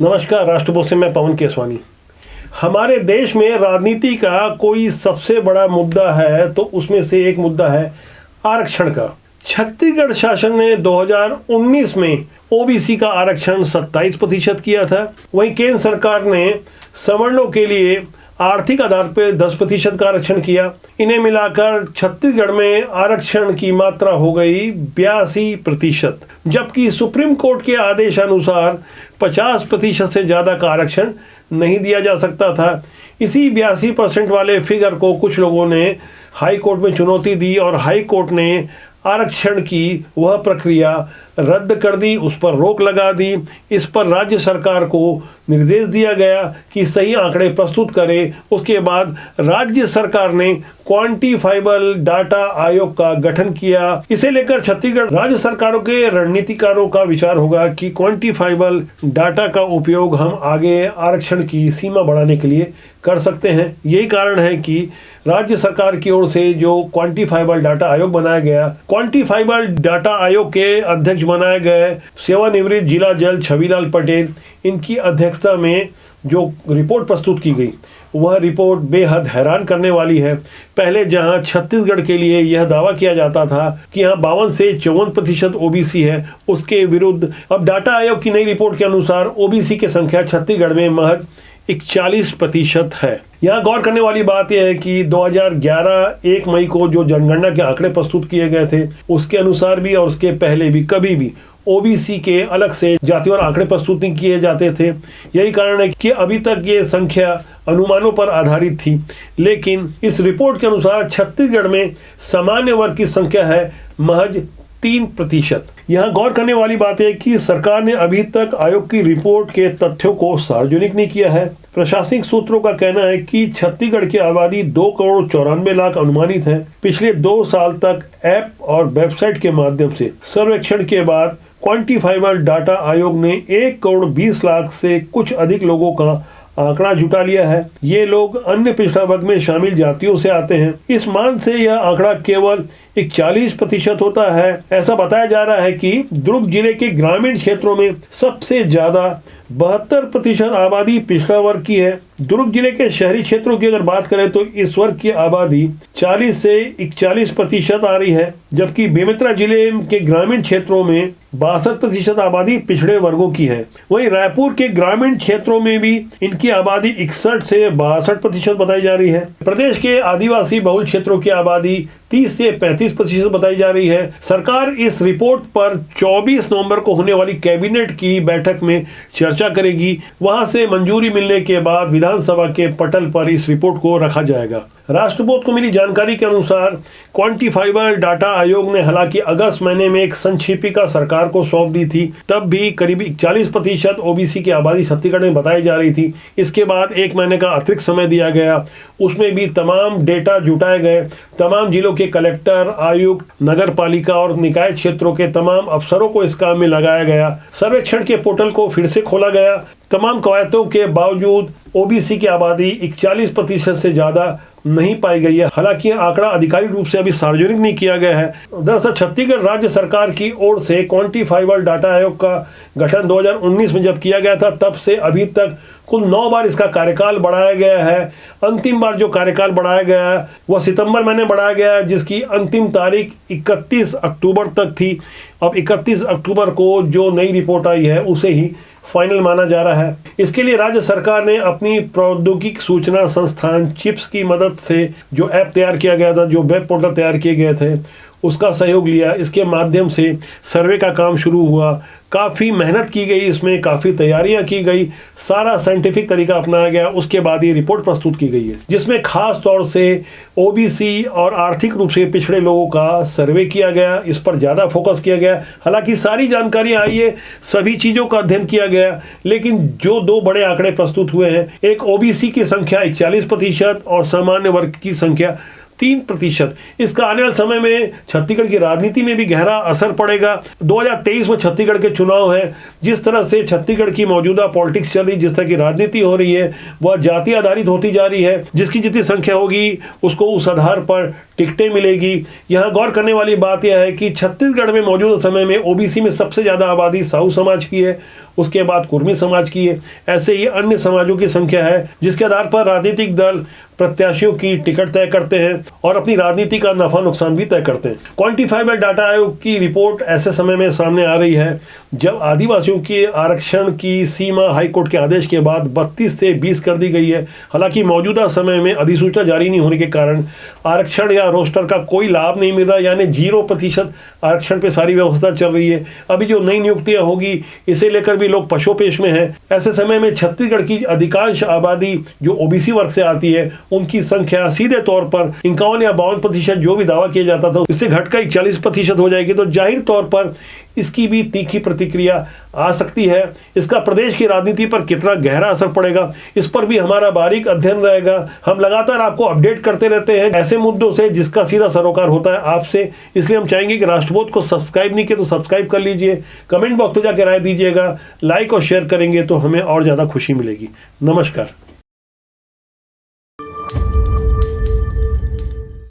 नमस्कार। राष्ट्रबोध से मैं पवन केसवानी। हमारे देश में राजनीति का कोई सबसे बड़ा मुद्दा है तो उसमें से एक मुद्दा है आरक्षण का। छत्तीसगढ़ शासन ने 2019 में ओबीसी का आरक्षण 27% किया था। वहीं केंद्र सरकार ने सवर्णों के लिए आर्थिक आधार पर 10% का आरक्षण किया। इन्हें मिलाकर छत्तीसगढ़ में आरक्षण की मात्रा हो गई 82%, जबकि सुप्रीम कोर्ट के आदेशानुसार 50% से ज़्यादा का आरक्षण नहीं दिया जा सकता था। इसी 82% वाले फिगर को कुछ लोगों ने हाई कोर्ट में चुनौती दी और हाई कोर्ट ने आरक्षण की वह प्रक्रिया रद्द कर दी, उस पर रोक लगा दी। इस पर राज्य सरकार को निर्देश दिया गया कि सही आंकड़े प्रस्तुत करे। उसके बाद राज्य सरकार ने क्वांटिफाइबल डाटा आयोग का गठन किया। इसे लेकर छत्तीसगढ़ राज्य सरकारों के रणनीतिकारों का विचार होगा कि क्वांटिफाइबल डाटा का उपयोग हम आगे आरक्षण की सीमा बढ़ाने के लिए कर सकते हैं। यही कारण है कि राज्य सरकार की ओर से जो क्वांटिफाइबल डाटा आयोग बनाया गया, क्वांटिफाइबल डाटा आयोग के अध्यक्ष बनाए गए सेवानिवृत्त जिला जज छविलाल पटेल, इनकी अध्यक्षता में जो रिपोर्ट प्रस्तुत की गई वह रिपोर्ट बेहद हैरान करने वाली है। पहले जहां छत्तीसगढ़ के लिए यह दावा किया जाता था कि यहाँ 52 से 54% ओबीसी है, उसके विरुद्ध अब डाटा आयोग की नई रिपोर्ट के अनुसार ओबीसी की संख्या छत्तीसगढ़ में महज 41% है। यहाँ गौर करने वाली बात यह है कि 2011 1 मई को जो जनगणना के आंकड़े प्रस्तुत किए गए थे उसके अनुसार भी और उसके पहले भी कभी भी ओबीसी के अलग से जातिवार आंकड़े प्रस्तुत नहीं किए जाते थे। यही कारण है कि अभी तक ये संख्या अनुमानों पर आधारित थी, लेकिन इस रिपोर्ट के अनुसार छत्तीसगढ़ में सामान्य वर्ग की संख्या है महज 3%। यहाँ गौर करने वाली बात है कि सरकार ने अभी तक आयोग की रिपोर्ट के तथ्यों को सार्वजनिक नहीं किया है। प्रशासनिक सूत्रों का कहना है कि छत्तीसगढ़ की आबादी 2 करोड़ 94 लाख अनुमानित है। पिछले 2 साल तक ऐप और वेबसाइट के माध्यम से सर्वेक्षण के बाद क्वांटिफाइबल डाटा आयोग ने 1 करोड़ 20 लाख से कुछ अधिक लोगों का आंकड़ा जुटा लिया है। ये लोग अन्य पिछड़ा वर्ग में शामिल जातियों से आते हैं। इस मान से यह आंकड़ा केवल 41% होता है। ऐसा बताया जा रहा है कि दुर्ग जिले के ग्रामीण क्षेत्रों में सबसे ज्यादा 72% आबादी पिछड़ा वर्ग की है। दुर्ग जिले के शहरी क्षेत्रों की अगर बात करें तो इस वर्ग की आबादी 40 से 41% आ रही है, जबकि बेमेतरा जिले के ग्रामीण क्षेत्रों में 62% आबादी पिछड़े वर्गों की है। वहीं रायपुर के ग्रामीण क्षेत्रों में भी इनकी आबादी 61 से 62% बताई जा रही है। प्रदेश के आदिवासी बहुल क्षेत्रों की आबादी 30 से 35% बताई जा रही है। सरकार इस रिपोर्ट पर 24 नवंबर को होने वाली कैबिनेट की बैठक में चर्चा करेगी। वहां से मंजूरी मिलने के बाद विधानसभा के पटल पर इस रिपोर्ट को रखा जाएगा। राष्ट्रबोध को मिली जानकारी के अनुसार क्वांटिफाइबल डाटा आयोग ने हालांकि अगस्त महीने में एक संक्षिप्तिका सरकार को सौंप दी थी। तब भी करीब 40% ओबीसी की आबादी छत्तीसगढ़ में बताई जा रही थी। इसके बाद 1 महीने का अतिरिक्त समय दिया गया, उसमें भी तमाम डेटा जुटाए गए। तमाम जिलों के कलेक्टर, आयुक्त, नगर पालिका और निकाय क्षेत्रों के तमाम अफसरों को इस काम में लगाया गया। सर्वेक्षण के पोर्टल को फिर से खोला गया। तमाम कवायदों के बावजूद ओबीसी की आबादी 41% से ज्यादा नहीं पाई गई है। हालांकि आंकड़ा आधिकारिक रूप से अभी सार्वजनिक नहीं किया गया है। दरअसल छत्तीसगढ़ राज्य सरकार की ओर से क्वांटिफाइबल डाटा आयोग का गठन 2019 में जब किया गया था, तब से अभी तक कुल 9 बार इसका कार्यकाल बढ़ाया गया है। अंतिम बार जो कार्यकाल बढ़ाया गया है वह सितंबर महीने बढ़ाया गया है, जिसकी अंतिम तारीख 31 अक्टूबर तक थी। अब 31 अक्टूबर को जो नई रिपोर्ट आई है उसे ही फाइनल माना जा रहा है। इसके लिए राज्य सरकार ने अपनी प्रौद्योगिकी सूचना संस्थान चिप्स की मदद से जो ऐप तैयार किया गया था, जो वेब पोर्टल तैयार किए गए थे, उसका सहयोग लिया। इसके माध्यम से सर्वे का काम शुरू हुआ। काफ़ी मेहनत की गई, इसमें काफ़ी तैयारियां की गई, सारा साइंटिफिक तरीका अपनाया गया। उसके बाद ये रिपोर्ट प्रस्तुत की गई है, जिसमें खास तौर से ओबीसी और आर्थिक रूप से पिछड़े लोगों का सर्वे किया गया। इस पर ज़्यादा फोकस किया गया। हालांकि सारी जानकारी आई है, सभी चीज़ों का अध्ययन किया गया, लेकिन जो 2 बड़े आंकड़े प्रस्तुत हुए हैं, एक ओबीसी की संख्या 41% और सामान्य वर्ग की संख्या 3%। इसका आने वाले समय में छत्तीसगढ़ की राजनीति में भी गहरा असर पड़ेगा। 2023 में छत्तीसगढ़ के चुनाव है। जिस तरह से छत्तीसगढ़ की मौजूदा पॉलिटिक्स चल रही, जिस तरह की राजनीति हो रही है, वह जाति आधारित होती जा रही है। जिसकी जितनी संख्या होगी उसको उस आधार पर टिकटें मिलेगी। यहाँ गौर करने वाली बात यह है कि छत्तीसगढ़ में मौजूदा समय में ओबीसी में सबसे ज़्यादा आबादी साहू समाज की है, उसके बाद कुर्मी समाज की है। ऐसे ही अन्य समाजों की संख्या है जिसके आधार पर राजनीतिक दल प्रत्याशियों की टिकट तय करते हैं और अपनी राजनीति का नफा नुकसान भी तय करते हैं। क्वांटिफाइबल डाटा आयोग की रिपोर्ट ऐसे समय में सामने आ रही है जब आदिवासियों के आरक्षण की सीमा हाईकोर्ट के आदेश के बाद 32 से 20 कर दी गई है। हालांकि मौजूदा समय में अधिसूचना जारी नहीं होने के कारण आरक्षण या रोस्टर का कोई लाभ नहीं मिल रहा, यानी 0% आरक्षण पे सारी व्यवस्था चल रही है। अभी जो नई नियुक्तियां होगी इसे लेकर भी लोग पशोपेश में हैं। ऐसे समय में छत्तीसगढ़ की अधिकांश आबादी जो ओबीसी वर्ग से आती है उनकी संख्या सीधे तौर पर 51 या 52% जो भी दावा किया जाता था इससे घटकर 40% हो जाएगी। तो जाहिर तौर पर इसकी भी तीखी प्रतिक्रिया आ सकती है। इसका प्रदेश की राजनीति पर कितना गहरा असर पड़ेगा इस पर भी हमारा बारीक अध्ययन रहेगा। हम लगातार आपको अपडेट करते रहते हैं ऐसे मुद्दों से जिसका सीधा सरोकार होता है आपसे। इसलिए हम चाहेंगे कि राष्ट्रबोध को सब्सक्राइब नहीं किया तो सब्सक्राइब कर लीजिए, कमेंट बॉक्स में जाकर राय दीजिएगा, लाइक और शेयर करेंगे तो हमें और ज़्यादा खुशी मिलेगी। नमस्कार।